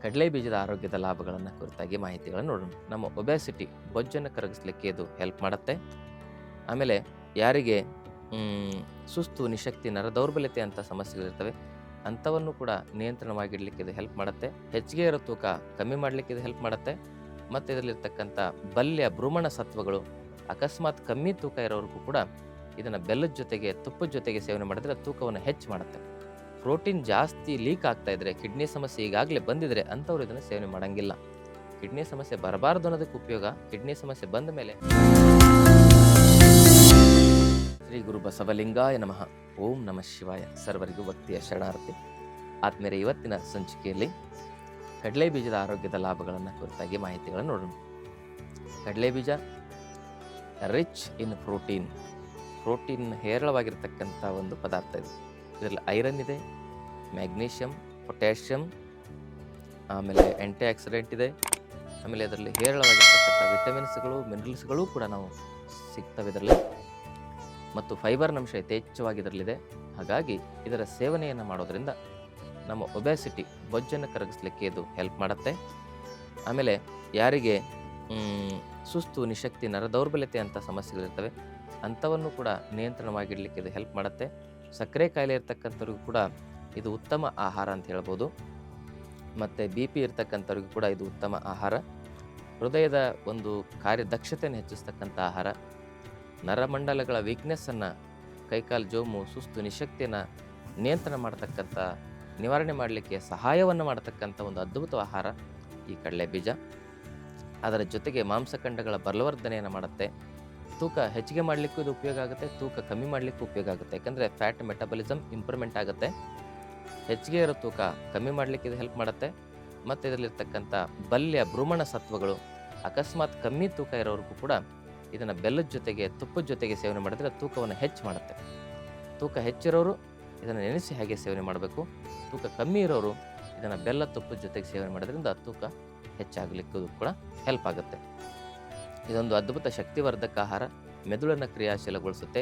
ಕಡಲೆ ಬೀಜದ ಆರೋಗ್ಯದ ಲಾಭಗಳನ್ನು ಕುರಿತಾಗಿ ಮಾಹಿತಿಗಳನ್ನು ನೋಡೋಣ. ನಮ್ಮ ಒಬೆಸಿಟಿ ಬೊಜ್ಜನ್ನು ಕರಗಿಸ್ಲಿಕ್ಕೆ ಇದು ಹೆಲ್ಪ್ ಮಾಡುತ್ತೆ. ಆಮೇಲೆ ಯಾರಿಗೆ ಸುಸ್ತು, ನಿಶಕ್ತಿ, ನರ ದೌರ್ಬಲ್ಯತೆ ಅಂತ ಸಮಸ್ಯೆಗಳಿರ್ತವೆ ಅಂಥವನ್ನು ಕೂಡ ನಿಯಂತ್ರಣವಾಗಿಡಲಿಕ್ಕೆ ಇದು ಹೆಲ್ಪ್ ಮಾಡುತ್ತೆ. ಹೆಚ್ಚಿಗೆ ಇರೋ ತೂಕ ಕಮ್ಮಿ ಮಾಡಲಿಕ್ಕೆ ಇದು ಹೆಲ್ಪ್ ಮಾಡುತ್ತೆ. ಮತ್ತು ಇದರಲ್ಲಿರ್ತಕ್ಕಂಥ ಬಲ್ಯ ಭ್ರೂಮಣ ಸತ್ವಗಳು ಅಕಸ್ಮಾತ್ ಕಮ್ಮಿ ತೂಕ ಇರೋರಿಗೂ ಕೂಡ ಇದನ್ನು ಬೆಲ್ಲದ ಜೊತೆಗೆ ತುಪ್ಪದ ಜೊತೆಗೆ ಸೇವನೆ ಮಾಡಿದ್ರೆ ತೂಕವನ್ನು ಹೆಚ್ಚು ಮಾಡುತ್ತೆ. ಪ್ರೋಟೀನ್ ಜಾಸ್ತಿ ಲೀಕ್ ಆಗ್ತಾ ಇದ್ರೆ, ಕಿಡ್ನಿ ಸಮಸ್ಯೆ ಈಗಾಗಲೇ ಬಂದಿದ್ರೆ ಅಂಥವ್ರು ಇದನ್ನು ಸೇವನೆ ಮಾಡೋಂಗಿಲ್ಲ. ಕಿಡ್ನಿ ಸಮಸ್ಯೆ ಬರಬಾರ್ದು ಅನ್ನೋದಕ್ಕೆ ಉಪಯೋಗ. ಕಿಡ್ನಿ ಸಮಸ್ಯೆ ಬಂದ ಮೇಲೆ ಶ್ರೀ ಗುರು ಬಸವಲಿಂಗಾಯ ನಮಃ. ಓಂ ನಮಃ ಶಿವಾಯ. ಸರ್ವರಿಗೂ ಭಕ್ತಿಯ ಶರಣಾರ್ಥಿ. ಆತ್ಮೀಯರೇ, ಇವತ್ತಿನ ಸಂಚಿಕೆಯಲ್ಲಿ ಕಡಲೆ ಬೀಜದ ಆರೋಗ್ಯದ ಲಾಭಗಳನ್ನು ಕುರಿತಾಗಿ ಮಾಹಿತಿಗಳನ್ನು ನೋಡೋಣ. ಕಡಲೆ ಬೀಜ ರಿಚ್ ಇನ್ ಪ್ರೋಟೀನ್ ಹೇರಳವಾಗಿರ್ತಕ್ಕಂಥ ಒಂದು ಪದಾರ್ಥ ಇದು. ಇದರಲ್ಲಿ ಐರನ್ ಇದೆ, ಮ್ಯಾಗ್ನೀಷಿಯಮ್, ಪೊಟ್ಯಾಷಿಯಮ್, ಆಮೇಲೆ ಆ್ಯಂಟಿ ಆಕ್ಸಿಡೆಂಟ್ ಇದೆ. ಆಮೇಲೆ ಅದರಲ್ಲಿ ಹೇರಳವಾಗಿರ್ತಕ್ಕಂಥ ವಿಟಮಿನ್ಸ್ಗಳು, ಮಿನರಲ್ಸ್ಗಳು ಕೂಡ ನಾವು ಸಿಗ್ತವೆ ಇದರಲ್ಲಿ. ಮತ್ತು ಫೈಬರ್ನ ಅಂಶ ಯಥೇಚ್ಛವಾಗಿ ಇದರಲ್ಲಿದೆ. ಹಾಗಾಗಿ ಇದರ ಸೇವನೆಯನ್ನು ಮಾಡೋದ್ರಿಂದ ನಮ್ಮ ಒಬೆಸಿಟಿ ಬೊಜ್ಜನ್ನು ಕರಗಿಸ್ಲಿಕ್ಕೆ ಇದು ಹೆಲ್ಪ್ ಮಾಡುತ್ತೆ. ಆಮೇಲೆ ಯಾರಿಗೆ ಸುಸ್ತು, ನಿಶಕ್ತಿ, ನರ ದೌರ್ಬಲ್ಯತೆ ಅಂತ ಸಮಸ್ಯೆಗಳಿರ್ತವೆ ಅಂಥವನ್ನು ಕೂಡ ನಿಯಂತ್ರಣವಾಗಿಡಲಿಕ್ಕೆ ಇದು ಹೆಲ್ಪ್ ಮಾಡುತ್ತೆ. ಸಕ್ಕರೆ ಕಾಯಿಲೆ ಇರ್ತಕ್ಕಂಥವ್ರಿಗೂ ಕೂಡ ಇದು ಉತ್ತಮ ಆಹಾರ ಅಂತ ಹೇಳ್ಬೋದು. ಮತ್ತು BP ಇರ್ತಕ್ಕಂಥವ್ರಿಗೂ ಕೂಡ ಇದು ಉತ್ತಮ ಆಹಾರ. ಹೃದಯದ ಒಂದು ಕಾರ್ಯದಕ್ಷತೆಯನ್ನು ಹೆಚ್ಚಿಸ್ತಕ್ಕಂಥ ಆಹಾರ. ನರಮಂಡಲಗಳ ವೀಕ್ನೆಸ್ಸನ್ನು, ಕೈಕಾಲು ಜೋಮು, ಸುಸ್ತು, ನಿಶಕ್ತಿಯನ್ನು ನಿಯಂತ್ರಣ ಮಾಡ್ತಕ್ಕಂಥ, ನಿವಾರಣೆ ಮಾಡಲಿಕ್ಕೆ ಸಹಾಯವನ್ನು ಮಾಡತಕ್ಕಂಥ ಒಂದು ಅದ್ಭುತ ಆಹಾರ ಈ ಕಡಲೆ ಬೀಜ. ಅದರ ಜೊತೆಗೆ ಮಾಂಸಖಂಡಗಳ ಬಲವರ್ಧನೆಯನ್ನು ಮಾಡುತ್ತೆ. ತೂಕ ಹೆಚ್ಚಿಗೆ ಮಾಡಲಿಕ್ಕೂ ಇದು ಉಪಯೋಗ ಆಗುತ್ತೆ, ತೂಕ ಕಮ್ಮಿ ಮಾಡಲಿಕ್ಕೂ ಉಪಯೋಗ ಆಗುತ್ತೆ. ಯಾಕಂದರೆ ಫ್ಯಾಟ್ ಮೆಟಬಲಿಸಮ್ ಇಂಪ್ರೂವ್ಮೆಂಟ್ ಆಗುತ್ತೆ. ಹೆಚ್ಚಿಗೆ ಇರೋ ತೂಕ ಕಮ್ಮಿ ಮಾಡಲಿಕ್ಕೆ ಇದು ಹೆಲ್ಪ್ ಮಾಡುತ್ತೆ. ಮತ್ತು ಇದರಲ್ಲಿರ್ತಕ್ಕಂಥ ಬಲ್ಯ ಭ್ರೂಮಣ ಸತ್ವಗಳು ಅಕಸ್ಮಾತ್ ಕಮ್ಮಿ ತೂಕ ಇರೋರಿಗೂ ಕೂಡ ಇದನ್ನು ಬೆಲ್ಲದ ಜೊತೆಗೆ ತುಪ್ಪದ ಜೊತೆಗೆ ಸೇವನೆ ಮಾಡಿದ್ರೆ ತೂಕವನ್ನು ಹೆಚ್ಚು ಮಾಡುತ್ತೆ. ತೂಕ ಹೆಚ್ಚಿರೋರು ಇದನ್ನು ನೆನೆಸಿ ಹಾಗೆ ಸೇವನೆ ಮಾಡಬೇಕು. ತೂಕ ಕಮ್ಮಿ ಇರೋರು ಇದನ್ನು ಬೆಲ್ಲ ತುಪ್ಪದ ಜೊತೆಗೆ ಸೇವನೆ ಮಾಡೋದ್ರಿಂದ ತೂಕ ಹೆಚ್ಚಾಗಲಿಕ್ಕೂ ಕೂಡ ಹೆಲ್ಪ್ ಆಗುತ್ತೆ. ಇದೊಂದು ಅದ್ಭುತ ಶಕ್ತಿವರ್ಧಕ ಆಹಾರ. ಮೆದುಳನ್ನು ಕ್ರಿಯಾಶೀಲಗೊಳಿಸುತ್ತೆ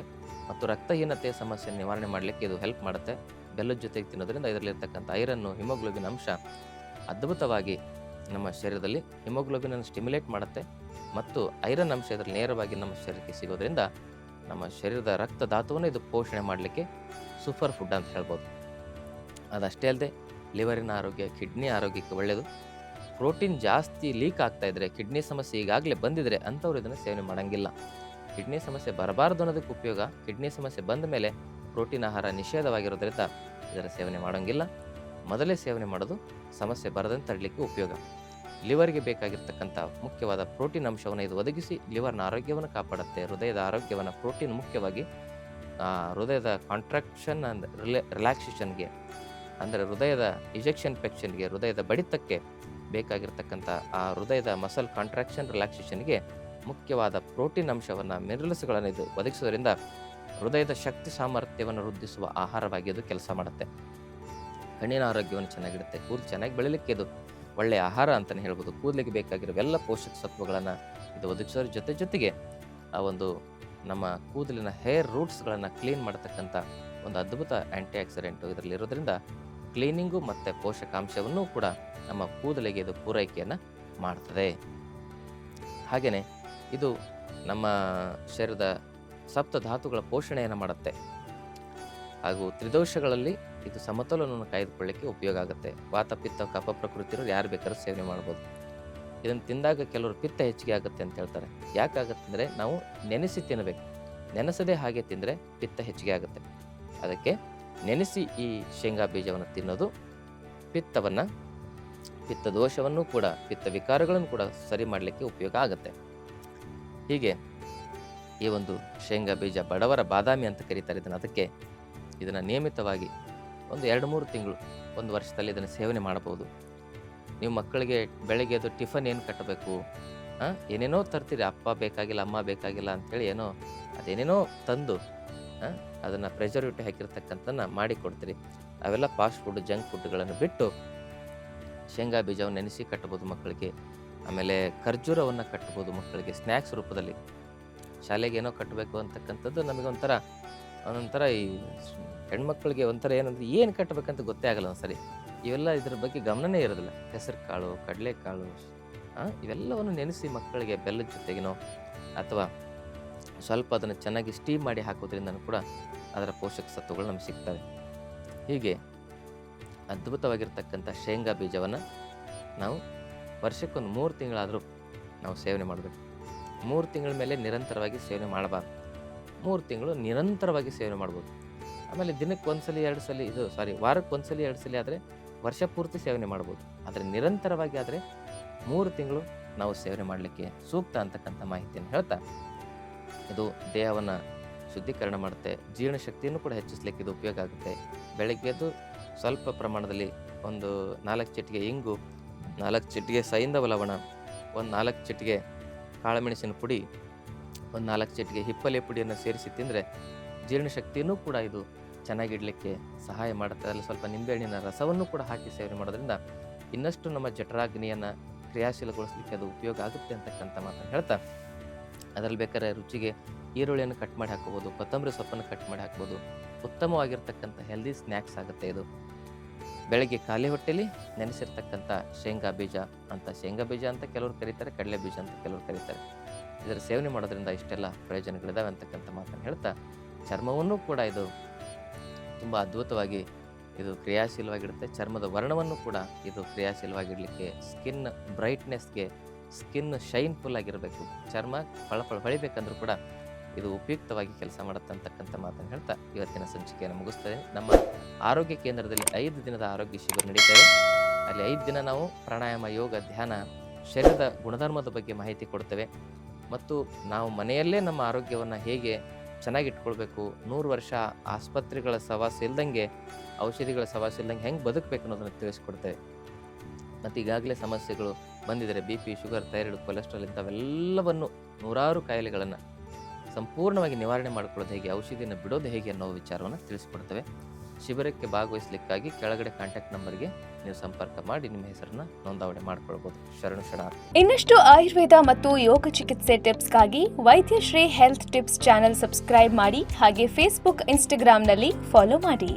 ಮತ್ತು ರಕ್ತಹೀನತೆ ಸಮಸ್ಯೆ ನಿವಾರಣೆ ಮಾಡಲಿಕ್ಕೆ ಇದು ಹೆಲ್ಪ್ ಮಾಡುತ್ತೆ. ಬೆಲ್ಲದ ಜೊತೆಗೆ ತಿನ್ನೋದ್ರಿಂದ ಇದರಲ್ಲಿರ್ತಕ್ಕಂಥ ಐರನ್ನು, ಹಿಮೋಗ್ಲೋಬಿನ್ ಅಂಶ ಅದ್ಭುತವಾಗಿ ನಮ್ಮ ಶರೀರದಲ್ಲಿ ಹಿಮೋಗ್ಲೋಬಿನನ್ನು ಸ್ಟಿಮ್ಯುಲೇಟ್ ಮಾಡುತ್ತೆ. ಮತ್ತು ಐರನ್ ಅಂಶ ಇದರಲ್ಲಿ ನೇರವಾಗಿ ನಮ್ಮ ಶರೀರಕ್ಕೆ ಸಿಗೋದ್ರಿಂದ ನಮ್ಮ ಶರೀರದ ರಕ್ತಧಾತುವನ್ನು ಇದು ಪೋಷಣೆ ಮಾಡಲಿಕ್ಕೆ ಸೂಪರ್ ಫುಡ್ ಅಂತ ಹೇಳ್ಬೋದು. ಅದಷ್ಟೇ ಅಲ್ಲದೆ ಲಿವರಿನ ಆರೋಗ್ಯ, ಕಿಡ್ನಿ ಆರೋಗ್ಯಕ್ಕೆ ಒಳ್ಳೆಯದು. ಪ್ರೋಟೀನ್ ಜಾಸ್ತಿ ಲೀಕ್ ಆಗ್ತಾ ಇದ್ರೆ, ಕಿಡ್ನಿ ಸಮಸ್ಯೆ ಈಗಾಗಲೇ ಬಂದಿದ್ರೆ ಅಂಥವ್ರು ಇದನ್ನು ಸೇವನೆ ಮಾಡೋಂಗಿಲ್ಲ. ಕಿಡ್ನಿ ಸಮಸ್ಯೆ ಬರಬಾರ್ದು ಅನ್ನೋದಕ್ಕೆ ಉಪಯೋಗ. ಕಿಡ್ನಿ ಸಮಸ್ಯೆ ಬಂದ ಮೇಲೆ ಪ್ರೋಟೀನ್ ಆಹಾರ ನಿಷೇಧವಾಗಿರೋದ್ರಿಂದ ಇದರ ಸೇವನೆ ಮಾಡೋಂಗಿಲ್ಲ. ಮೊದಲೇ ಸೇವನೆ ಮಾಡೋದು ಸಮಸ್ಯೆ ಬರದಂತೆ ತಡಲಿಕ್ಕೆ ಉಪಯೋಗ. ಲಿವರ್ಗೆ ಬೇಕಾಗಿರ್ತಕ್ಕಂಥ ಮುಖ್ಯವಾದ ಪ್ರೋಟೀನ್ ಅಂಶವನ್ನು ಇದು ಒದಗಿಸಿ ಲಿವರ್ನ ಆರೋಗ್ಯವನ್ನು ಕಾಪಾಡುತ್ತೆ. ಹೃದಯದ ಆರೋಗ್ಯವನ್ನು ಪ್ರೋಟೀನ್ ಮುಖ್ಯವಾಗಿ ಹೃದಯದ ಕಾಂಟ್ರಾಕ್ಷನ್ ಅಂಡ್ ರಿಲ್ಯಾಕ್ಸೇಷನ್ಗೆ, ಅಂದರೆ ಹೃದಯದ ಇಜೆಕ್ಷನ್ ಪೆಕ್ಷನ್ಗೆ, ಹೃದಯದ ಬಡಿತಕ್ಕೆ ಬೇಕಾಗಿರ್ತಕ್ಕಂಥ ಆ ಹೃದಯದ ಮಸಲ್ ಕಾಂಟ್ರಾಕ್ಷನ್ ರಿಲ್ಯಾಕ್ಸೇಷನ್ಗೆ ಮುಖ್ಯವಾದ ಪ್ರೋಟೀನ್ ಅಂಶವನ್ನು, ಮಿನರಲ್ಸ್ಗಳನ್ನು ಇದು ಒದಗಿಸೋದ್ರಿಂದ ಹೃದಯದ ಶಕ್ತಿ ಸಾಮರ್ಥ್ಯವನ್ನು ವೃದ್ಧಿಸುವ ಆಹಾರವಾಗಿ ಇದು ಕೆಲಸ ಮಾಡುತ್ತೆ. ಕಣ್ಣಿನ ಆರೋಗ್ಯವನ್ನು ಚೆನ್ನಾಗಿಡುತ್ತೆ. ಕೂದಲು ಚೆನ್ನಾಗಿ ಬೆಳೀಲಿಕ್ಕೆ ಇದು ಒಳ್ಳೆಯ ಆಹಾರ ಅಂತಲೇ ಹೇಳ್ಬೋದು. ಕೂದಲಿಗೆ ಬೇಕಾಗಿರೋ ಎಲ್ಲ ಪೋಷಕ ಸತ್ವಗಳನ್ನು ಇದು ಒದಗಿಸೋದ್ರ ಜೊತೆಗೆ ಆ ಒಂದು ನಮ್ಮ ಕೂದಲಿನ ಹೇರ್ ರೂಟ್ಸ್ಗಳನ್ನು ಕ್ಲೀನ್ ಮಾಡತಕ್ಕಂಥ ಒಂದು ಅದ್ಭುತ ಆ್ಯಂಟಿ ಆಕ್ಸಿಡೆಂಟು ಇದರಲ್ಲಿ ಇರೋದ್ರಿಂದ ಕ್ಲೀನಿಂಗು ಮತ್ತು ಪೋಷಕಾಂಶವನ್ನು ಕೂಡ ನಮ್ಮ ಕೂದಲಿಗೆ ಇದು ಪೂರೈಕೆಯನ್ನು ಮಾಡ್ತದೆ. ಹಾಗೆಯೇ ಇದು ನಮ್ಮ ಶರೀರದ ಸಪ್ತ ಧಾತುಗಳ ಪೋಷಣೆಯನ್ನು ಮಾಡುತ್ತೆ. ಹಾಗೂ ತ್ರಿದೋಷಗಳಲ್ಲಿ ಇದು ಸಮತೋಲನವನ್ನು ಕಾಯ್ದುಕೊಳ್ಳಿಕ್ಕೆ ಉಪಯೋಗ ಆಗುತ್ತೆ. ವಾತ, ಪಿತ್ತ, ಕಫ ಪ್ರಕೃತಿಯವರು ಯಾರು ಬೇಕಾದ್ರೂ ಸೇವನೆ ಮಾಡ್ಬೋದು. ಇದನ್ನು ತಿಂದಾಗ ಕೆಲವರು ಪಿತ್ತ ಹೆಚ್ಚಿಗೆ ಆಗುತ್ತೆ ಅಂತ ಹೇಳ್ತಾರೆ. ಯಾಕಾಗುತ್ತೆ ಅಂದರೆ ನಾವು ನೆನೆಸಿ ತಿನ್ನಬೇಕು. ನೆನೆಸದೆ ಹಾಗೆ ತಿಂದರೆ ಪಿತ್ತ ಹೆಚ್ಚಿಗೆ ಆಗುತ್ತೆ. ಅದಕ್ಕೆ ನೆನೆಸಿ ಈ ಶೇಂಗಾ ಬೀಜವನ್ನು ತಿನ್ನೋದು ಪಿತ್ತ ದೋಷವನ್ನು ಕೂಡ, ಪಿತ್ತ ವಿಕಾರಗಳನ್ನು ಕೂಡ ಸರಿ ಮಾಡಲಿಕ್ಕೆ ಉಪಯೋಗ ಆಗುತ್ತೆ. ಹೀಗೆ ಈ ಒಂದು ಶೇಂಗಾ ಬೀಜ ಬಡವರ ಬಾದಾಮಿ ಅಂತ ಕರೀತಾರೆ ಇದನ್ನು. ಅದಕ್ಕೆ ಇದನ್ನು ನಿಯಮಿತವಾಗಿ ಒಂದು 2-3 ತಿಂಗಳು, ಒಂದು ವರ್ಷದಲ್ಲಿ ಇದನ್ನು ಸೇವನೆ ಮಾಡಬಹುದು. ನೀವು ಮಕ್ಕಳಿಗೆ ಬೆಳಗ್ಗೆ ಅದು ಟಿಫನ್ ಏನು ಕಟ್ಟಬೇಕು, ಏನೇನೋ ತರ್ತೀರಿ, ಅಪ್ಪ ಬೇಕಾಗಿಲ್ಲ, ಅಮ್ಮ ಬೇಕಾಗಿಲ್ಲ ಅಂಥೇಳಿ ಅದೇನೇನೋ ತಂದು ಅದನ್ನು ಪ್ರೆಸರ್ವೇಟಿವ್ ಹಾಕಿರ್ತಕ್ಕಂಥದ್ದನ್ನು ಮಾಡಿ ಕೊಡ್ತೀರಿ. ಅವೆಲ್ಲ ಫಾಸ್ಟ್ ಫುಡ್, ಜಂಕ್ ಫುಡ್ಗಳನ್ನು ಬಿಟ್ಟು ಶೇಂಗಾ ಬೀಜವನ್ನು ನೆನೆಸಿ ಕಟ್ಬೋದು ಮಕ್ಕಳಿಗೆ. ಆಮೇಲೆ ಖರ್ಜೂರವನ್ನು ಕಟ್ಬೋದು ಮಕ್ಕಳಿಗೆ ಸ್ನ್ಯಾಕ್ಸ್ ರೂಪದಲ್ಲಿ. ಶಾಲೆಗೆ ಏನೋ ಕಟ್ಟಬೇಕು ಅಂತಕ್ಕಂಥದ್ದು ನಮಗೆ ಒಂಥರ ಈ ಹೆಣ್ಮಕ್ಳಿಗೆ ಒಂಥರ ಏನಂದ್ರೆ ಏನು ಕಟ್ಟಬೇಕಂತ ಗೊತ್ತೇ ಆಗಲ್ಲ ಒಂದ್ಸರಿ. ಇವೆಲ್ಲ ಇದ್ರ ಬಗ್ಗೆ ಗಮನನೇ ಇರೋದಿಲ್ಲ. ಹೆಸರು ಕಾಳು, ಕಡಲೆಕಾಳು ಇವೆಲ್ಲವನ್ನು ನೆನೆಸಿ ಮಕ್ಕಳಿಗೆ ಬೆಲ್ಲದ ಜೊತೆಗಿನೋ ಅಥವಾ ಸ್ವಲ್ಪ ಅದನ್ನು ಚೆನ್ನಾಗಿ ಸ್ಟೀಮ್ ಮಾಡಿ ಹಾಕೋದ್ರಿಂದನೂ ಕೂಡ ಅದರ ಪೋಷಕ ಸತ್ವಗಳು ನಮಗೆ ಸಿಗ್ತವೆ. ಹೀಗೆ ಅದ್ಭುತವಾಗಿರ್ತಕ್ಕಂಥ ಶೇಂಗಾ ಬೀಜವನ್ನು ನಾವು ವರ್ಷಕ್ಕೊಂದು 3 ತಿಂಗಳಾದರೂ ನಾವು ಸೇವನೆ ಮಾಡಬೇಕು. 3 ತಿಂಗಳ ಮೇಲೆ ನಿರಂತರವಾಗಿ ಸೇವನೆ ಮಾಡಬಾರ್ದು. 3 ತಿಂಗಳು ನಿರಂತರವಾಗಿ ಸೇವನೆ ಮಾಡ್ಬೋದು. ಆಮೇಲೆ ದಿನಕ್ಕೆ ಒಂದ್ಸಲಿ 2 ಸಲ ವಾರಕ್ಕೆ ಒಂದ್ಸಲಿ 2 ಸಲ ಆದರೆ ವರ್ಷ ಪೂರ್ತಿ ಸೇವನೆ ಮಾಡ್ಬೋದು. ಆದರೆ ನಿರಂತರವಾಗಿ ಆದರೆ 3 ತಿಂಗಳು ನಾವು ಸೇವನೆ ಮಾಡಲಿಕ್ಕೆ ಸೂಕ್ತ ಅಂತಕ್ಕಂಥ ಮಾಹಿತಿಯನ್ನು ಹೇಳ್ತಾ, ಇದು ದೇಹವನ್ನು ಶುದ್ಧೀಕರಣ ಮಾಡುತ್ತೆ, ಜೀರ್ಣಶಕ್ತಿಯನ್ನು ಕೂಡ ಹೆಚ್ಚಿಸಲಿಕ್ಕೆ ಇದು ಉಪಯೋಗ ಆಗುತ್ತೆ. ಬೆಳಗ್ಗೆ ಎದ್ದು ಸ್ವಲ್ಪ ಪ್ರಮಾಣದಲ್ಲಿ ಒಂದು 4 ಚಿಟಿಕೆ ಇಂಗು, 4 ಚಿಟಿಕೆ ಸೈಂಧವ ಲವಣ, ಒಂದು 4 ಚಿಟಿಕೆ ಕಾಳುಮೆಣಸಿನ ಪುಡಿ, ಒಂದು 4 ಚಿಟಿಕೆ ಹಿಪ್ಪಲೆ ಪುಡಿಯನ್ನು ಸೇರಿಸಿ ತಿಂದರೆ ಜೀರ್ಣಶಕ್ತಿಯನ್ನು ಕೂಡ ಇದು ಚೆನ್ನಾಗಿಡಲಿಕ್ಕೆ ಸಹಾಯ ಮಾಡುತ್ತೆ. ಅದರಲ್ಲಿ ಸ್ವಲ್ಪ ನಿಂಬೆಹಣ್ಣಿನ ರಸವನ್ನು ಕೂಡ ಹಾಕಿ ಸೇವನೆ ಮಾಡೋದ್ರಿಂದ ಇನ್ನಷ್ಟು ನಮ್ಮ ಜಠರಾಗ್ನಿಯನ್ನು ಕ್ರಿಯಾಶೀಲಗೊಳಿಸಲಿಕ್ಕೆ ಅದು ಉಪಯೋಗ ಆಗುತ್ತೆ ಅಂತಕ್ಕಂಥ ಮಾತನ್ನು ಹೇಳ್ತಾ, ಅದರಲ್ಲಿ ಬೇಕಾದ್ರೆ ರುಚಿಗೆ ಈರುಳ್ಳಿಯನ್ನು ಕಟ್ ಮಾಡಿ ಹಾಕೋಬೋದು, ಕೊತ್ತಂಬರಿ ಸೊಪ್ಪನ್ನು ಕಟ್ ಮಾಡಿ ಹಾಕ್ಬೋದು. ಉತ್ತಮವಾಗಿರ್ತಕ್ಕಂಥ ಹೆಲ್ದಿ ಸ್ನ್ಯಾಕ್ಸ್ ಆಗುತ್ತೆ ಇದು. ಬೆಳಗ್ಗೆ ಖಾಲಿ ಹೊಟ್ಟೆಲಿ ನೆನೆಸಿರ್ತಕ್ಕಂಥ ಶೇಂಗಾ ಬೀಜ ಅಂತ ಕೆಲವರು ಕರೀತಾರೆ, ಕಡಲೆ ಬೀಜ ಅಂತ ಕೆಲವರು ಕರೀತಾರೆ. ಇದರ ಸೇವನೆ ಮಾಡೋದ್ರಿಂದ ಇಷ್ಟೆಲ್ಲ ಪ್ರಯೋಜನಗಳಿದಾವೆ ಅಂತಕ್ಕಂಥ ಮಾತನ್ನು ಹೇಳ್ತಾ, ಚರ್ಮವನ್ನು ಕೂಡ ಇದು ತುಂಬ ಅದ್ಭುತವಾಗಿ ಇದು ಕ್ರಿಯಾಶೀಲವಾಗಿಡುತ್ತೆ. ಚರ್ಮದ ವರ್ಣವನ್ನು ಕೂಡ ಇದು ಕ್ರಿಯಾಶೀಲವಾಗಿಡಲಿಕ್ಕೆ, ಸ್ಕಿನ್ ಬ್ರೈಟ್ನೆಸ್ಗೆ, ಸ್ಕಿನ್ ಶೈನ್ಫುಲ್ ಆಗಿರಬೇಕು, ಚರ್ಮ ಫಳಫಳ ಹೊಳಿಬೇಕಂದ್ರೂ ಕೂಡ ಇದು ಉಪಯುಕ್ತವಾಗಿ ಕೆಲಸ ಮಾಡುತ್ತೆ ಅಂತಕ್ಕಂಥ ಮಾತನ್ನು ಹೇಳ್ತಾ ಇವತ್ತಿನ ಸಂಚಿಕೆಯನ್ನು ಮುಗಿಸ್ತೇವೆ. ನಮ್ಮ ಆರೋಗ್ಯ ಕೇಂದ್ರದಲ್ಲಿ 5 ದಿನದ ಆರೋಗ್ಯ ಶಿಬಿರ ನಡೀತೇವೆ. ಅಲ್ಲಿ 5 ದಿನ ನಾವು ಪ್ರಾಣಾಯಾಮ, ಯೋಗ, ಧ್ಯಾನ, ಶರೀರದ ಗುಣಧರ್ಮದ ಬಗ್ಗೆ ಮಾಹಿತಿ ಕೊಡ್ತೇವೆ. ಮತ್ತು ನಾವು ಮನೆಯಲ್ಲೇ ನಮ್ಮ ಆರೋಗ್ಯವನ್ನು ಹೇಗೆ ಚೆನ್ನಾಗಿಟ್ಕೊಳ್ಬೇಕು, 100 ವರ್ಷ ಆಸ್ಪತ್ರೆಗಳ ಸವಾಸ ಇಲ್ದಂಗೆ, ಔಷಧಿಗಳ ಸವಾಸ ಇಲ್ದಂಗೆ ಹೆಂಗೆ ಬದುಕಬೇಕು ಅನ್ನೋದನ್ನು ತಿಳಿಸ್ಕೊಡ್ತೇವೆ. ಮತ್ತು ಈಗಾಗಲೇ ಸಮಸ್ಯೆಗಳು ಬಂದಿದ್ದಾರೆ, BP, ಶುಗರ್, ಥೈರಾಯ್ಡ್, ಕೊಲೆಸ್ಟ್ರಾಲ್ ಇಂಥವೆಲ್ಲವನ್ನು 100 ಕಾಯಿಲೆಗಳನ್ನು ಸಂಪೂರ್ಣವಾಗಿ ನಿವಾರಣೆ ಮಾಡ್ಕೊಳ್ಳೋದು ಹೇಗೆ, ಔಷಧಿಯನ್ನು ಬಿಡೋದು ಹೇಗೆ ಅನ್ನೋ ವಿಚಾರವನ್ನು ತಿಳಿಸ್ಕೊಡ್ತೇವೆ. ಶಿಬಿರಕ್ಕೆ ಭಾಗವಹಿಸಲಿಕ್ಕಾಗಿ ಕೆಳಗಡೆ ಕಾಂಟ್ಯಾಕ್ಟ್ ನಂಬರ್ಗೆ ನೀವು ಸಂಪರ್ಕ ಮಾಡಿ ನಿಮ್ಮ ಹೆಸರನ್ನ ನೋಂದಾವಣೆ ಮಾಡ್ಕೊಳ್ಬೋದು. ಶರಣು. ಇನ್ನಷ್ಟು ಆಯುರ್ವೇದ ಮತ್ತು ಯೋಗ ಚಿಕಿತ್ಸೆ ಟಿಪ್ಸ್ಗಾಗಿ Vaidyashri health tips channel subscribe ಮಾಡಿ, ಹಾಗೆ ಫೇಸ್ಬುಕ್, ಇನ್ಸ್ಟಾಗ್ರಾಂನಲ್ಲಿ ಫಾಲೋ ಮಾಡಿ.